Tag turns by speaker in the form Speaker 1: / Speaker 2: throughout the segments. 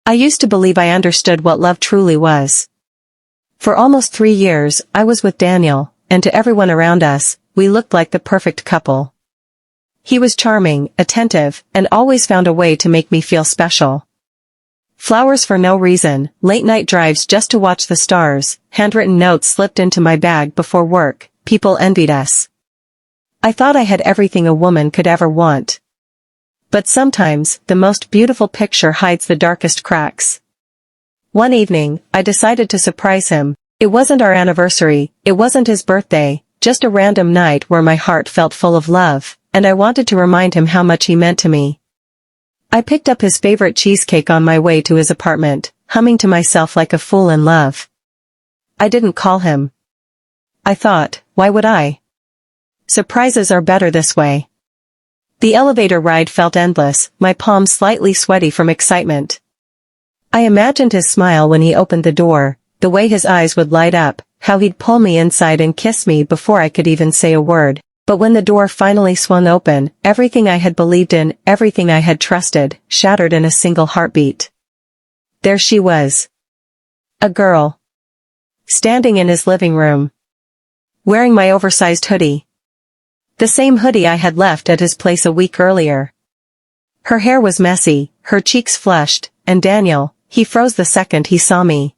Speaker 1: I used to believe I understood what love truly was. For almost 3 years, I was with Daniel, and to everyone around us, we looked like the perfect couple. He was charming, attentive, and always found a way to make me feel special. Flowers for no reason, late-night drives just to watch the stars, handwritten notes slipped into my bag before work, people envied us. I thought I had everything a woman could ever want. But sometimes, the most beautiful picture hides the darkest cracks. One evening, I decided to surprise him. It wasn't our anniversary, it wasn't his birthday, just a random night where my heart felt full of love, and I wanted to remind him how much he meant to me. I picked up his favorite cheesecake on my way to his apartment, humming to myself like a fool in love. I didn't call him. I thought, why would I? Surprises are better this way. The elevator ride felt endless, my palms slightly sweaty from excitement. I imagined his smile when he opened the door, the way his eyes would light up, how he'd pull me inside and kiss me before I could even say a word. But when the door finally swung open, everything I had believed in, everything I had trusted, shattered in a single heartbeat. There she was. A girl. Standing in his living room. Wearing my oversized hoodie. The same hoodie I had left at his place a week earlier. Her hair was messy, her cheeks flushed, and Daniel, he froze the second he saw me.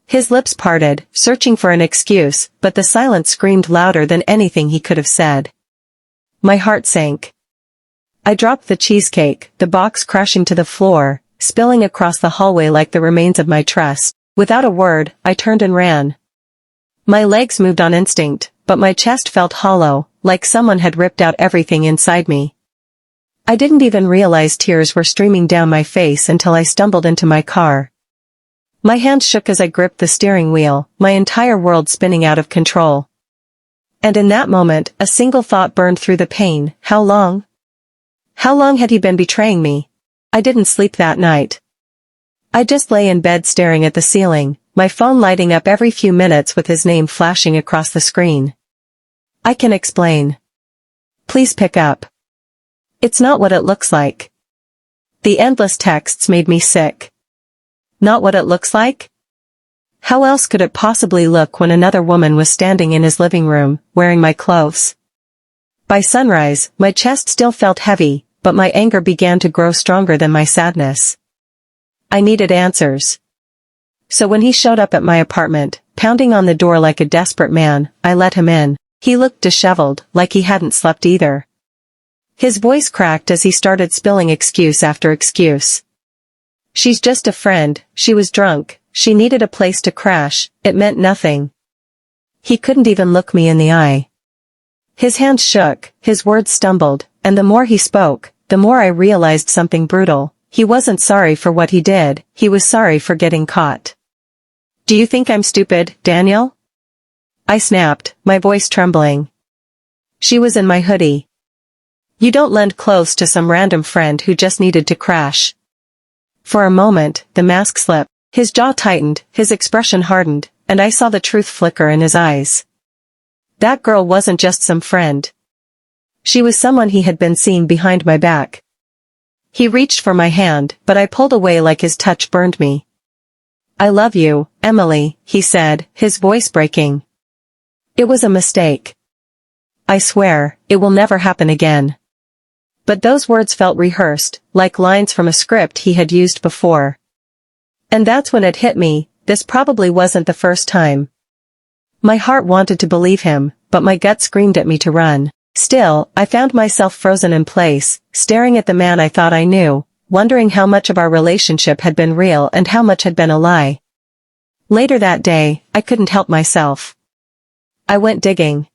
Speaker 1: His lips parted, searching for an excuse, but the silence screamed louder than anything he could have said. My heart sank. I dropped the cheesecake, the box crashing to the floor, spilling across the hallway like the remains of my trust. Without a word, I turned and ran. My legs moved on instinct, but my chest felt hollow, like someone had ripped out everything inside me. I didn't even realize tears were streaming down my face until I stumbled into my car. My hand shook as I gripped the steering wheel, my entire world spinning out of control. And in that moment, a single thought burned through the pain: how long? How long had he been betraying me? I didn't sleep that night. I just lay in bed staring at the ceiling, my phone lighting up every few minutes with his name flashing across the screen. I can explain. Please pick up. It's not what it looks like. The endless texts made me sick. Not what it looks like? How else could it possibly look when another woman was standing in his living room, wearing my clothes? By sunrise, my chest still felt heavy, but my anger began to grow stronger than my sadness. I needed answers. So when he showed up at my apartment, pounding on the door like a desperate man, I let him in. He looked disheveled, like he hadn't slept either. His voice cracked as he started spilling excuse after excuse. She's just a friend, she was drunk, she needed a place to crash, it meant nothing. He couldn't even look me in the eye. His hands shook, his words stumbled, and the more he spoke, the more I realized something brutal. He wasn't sorry for what he did, he was sorry for getting caught. Do you think I'm stupid, Daniel? I snapped, my voice trembling. She was in my hoodie. You don't lend clothes to some random friend who just needed to crash. For a moment, the mask slipped, his jaw tightened, his expression hardened, and I saw the truth flicker in his eyes. That girl wasn't just some friend. She was someone he had been seeing behind my back. He reached for my hand, but I pulled away like his touch burned me. I love you, Emily, he said, his voice breaking. It was a mistake. I swear, it will never happen again. But those words felt rehearsed, like lines from a script he had used before. And that's when it hit me, this probably wasn't the first time. My heart wanted to believe him, but my gut screamed at me to run. Still, I found myself frozen in place, staring at the man I thought I knew, wondering how much of our relationship had been real and how much had been a lie. Later that day, I couldn't help myself. I went digging.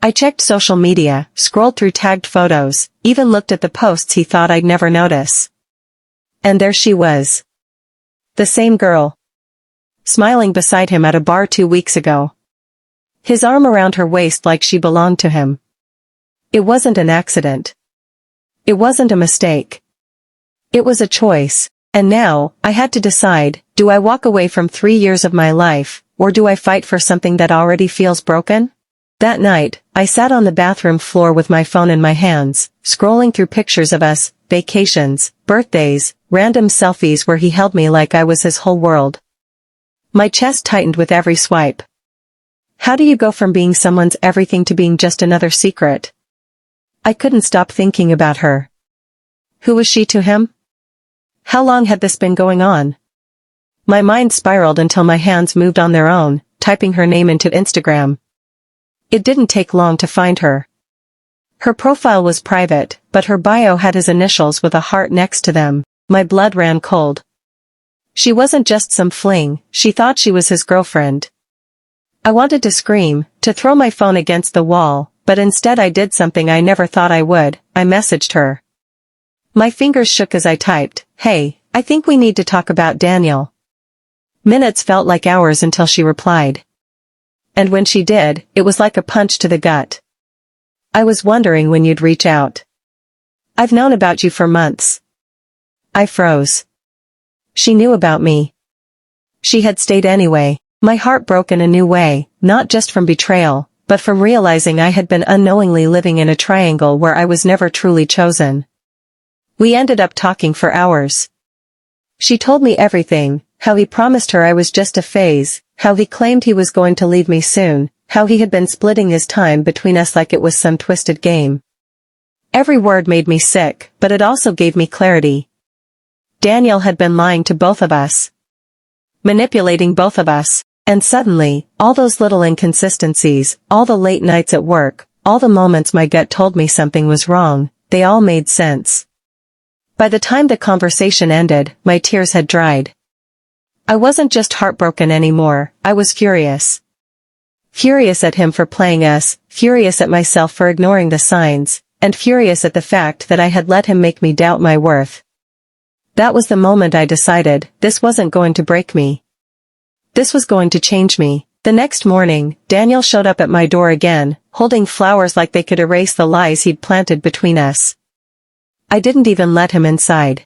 Speaker 1: I checked social media, scrolled through tagged photos, even looked at the posts he thought I'd never notice. And there she was. The same girl. Smiling beside him at a bar 2 weeks ago. His arm around her waist like she belonged to him. It wasn't an accident. It wasn't a mistake. It was a choice, and now, I had to decide, do I walk away from 3 years of my life, or do I fight for something that already feels broken? That night, I sat on the bathroom floor with my phone in my hands, scrolling through pictures of us, vacations, birthdays, random selfies where he held me like I was his whole world. My chest tightened with every swipe. How do you go from being someone's everything to being just another secret? I couldn't stop thinking about her. Who was she to him? How long had this been going on? My mind spiraled until my hands moved on their own, typing her name into Instagram. It didn't take long to find her. Her profile was private, but her bio had his initials with a heart next to them. My blood ran cold. She wasn't just some fling, she thought she was his girlfriend. I wanted to scream, to throw my phone against the wall, but instead I did something I never thought I would. I messaged her. My fingers shook as I typed, "Hey, I think we need to talk about Daniel." Minutes felt like hours until she replied. And when she did, it was like a punch to the gut. "I was wondering when you'd reach out. I've known about you for months." I froze. She knew about me. She had stayed anyway. My heart broke in a new way, not just from betrayal, but from realizing I had been unknowingly living in a triangle where I was never truly chosen. We ended up talking for hours. She told me everything, how he promised her I was just a phase, how he claimed he was going to leave me soon, how he had been splitting his time between us like it was some twisted game. Every word made me sick, but it also gave me clarity. Daniel had been lying to both of us. Manipulating both of us, and suddenly, all those little inconsistencies, all the late nights at work, all the moments my gut told me something was wrong, they all made sense. By the time the conversation ended, my tears had dried. I wasn't just heartbroken anymore, I was furious. Furious at him for playing us, furious at myself for ignoring the signs, and furious at the fact that I had let him make me doubt my worth. That was the moment I decided, this wasn't going to break me. This was going to change me. The next morning, Daniel showed up at my door again, holding flowers like they could erase the lies he'd planted between us. I didn't even let him inside.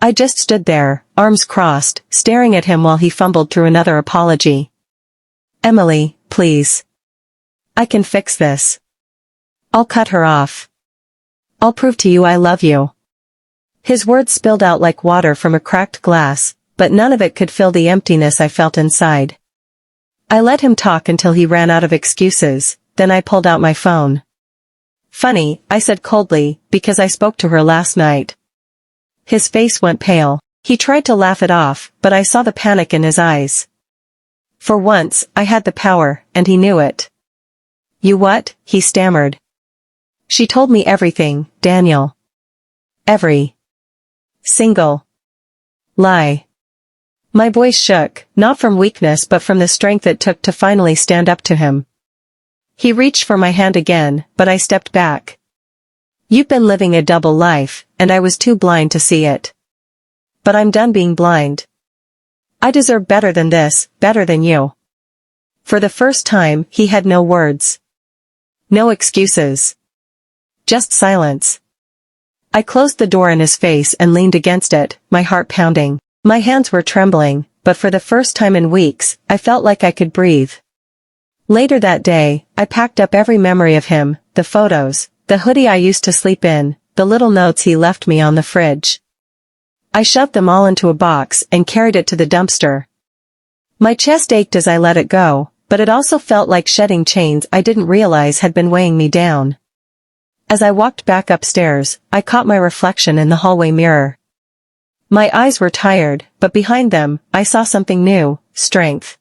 Speaker 1: I just stood there, arms crossed, staring at him while he fumbled through another apology. "Emily, please. I can fix this. I'll cut her off. I'll prove to you I love you." His words spilled out like water from a cracked glass, but none of it could fill the emptiness I felt inside. I let him talk until he ran out of excuses, then I pulled out my phone. "Funny," I said coldly, "because I spoke to her last night." His face went pale. He tried to laugh it off, but I saw the panic in his eyes. For once, I had the power, and he knew it. "You what?" he stammered. "She told me everything, Daniel. Every single lie." My voice shook, not from weakness but from the strength it took to finally stand up to him. He reached for my hand again, but I stepped back. "You've been living a double life, and I was too blind to see it. But I'm done being blind. I deserve better than this, better than you." For the first time, he had no words. No excuses. Just silence. I closed the door in his face and leaned against it, my heart pounding. My hands were trembling, but for the first time in weeks, I felt like I could breathe. Later that day, I packed up every memory of him, the photos, the hoodie I used to sleep in, the little notes he left me on the fridge. I shoved them all into a box and carried it to the dumpster. My chest ached as I let it go, but it also felt like shedding chains I didn't realize had been weighing me down. As I walked back upstairs, I caught my reflection in the hallway mirror. My eyes were tired, but behind them, I saw something new, strength.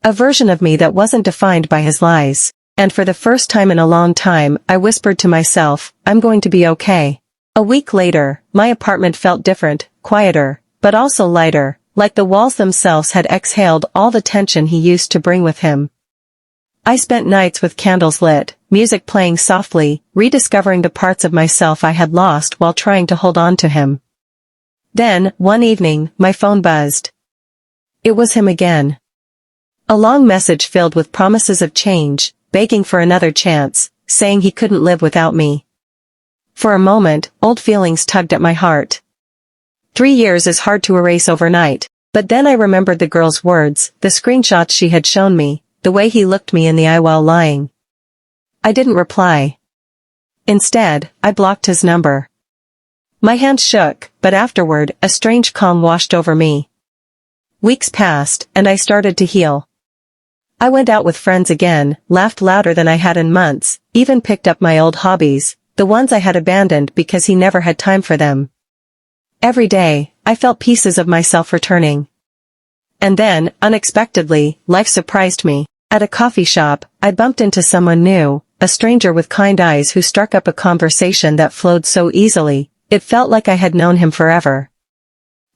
Speaker 1: A version of me that wasn't defined by his lies. And for the first time in a long time, I whispered to myself, "I'm going to be okay." A week later, my apartment felt different, quieter, but also lighter, like the walls themselves had exhaled all the tension he used to bring with him. I spent nights with candles lit, music playing softly, rediscovering the parts of myself I had lost while trying to hold on to him. Then, one evening, my phone buzzed. It was him again. A long message filled with promises of change, begging for another chance, saying he couldn't live without me. For a moment, old feelings tugged at my heart. 3 years is hard to erase overnight, but then I remembered the girl's words, the screenshots she had shown me, the way he looked me in the eye while lying. I didn't reply. Instead, I blocked his number. My hand shook, but afterward, a strange calm washed over me. Weeks passed, and I started to heal. I went out with friends again, laughed louder than I had in months, even picked up my old hobbies, the ones I had abandoned because he never had time for them. Every day, I felt pieces of myself returning. And then, unexpectedly, life surprised me. At a coffee shop, I bumped into someone new, a stranger with kind eyes who struck up a conversation that flowed so easily, it felt like I had known him forever.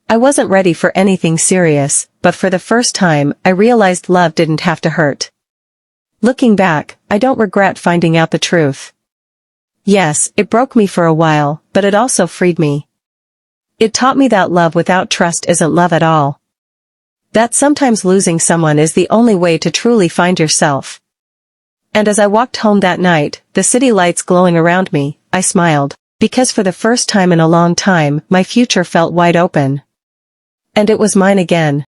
Speaker 1: I wasn't ready for anything serious, but for the first time, I realized love didn't have to hurt. Looking back, I don't regret finding out the truth. Yes, it broke me for a while, but it also freed me. It taught me that love without trust isn't love at all. That sometimes losing someone is the only way to truly find yourself. And as I walked home that night, the city lights glowing around me, I smiled, because for the first time in a long time, my future felt wide open. And it was mine again.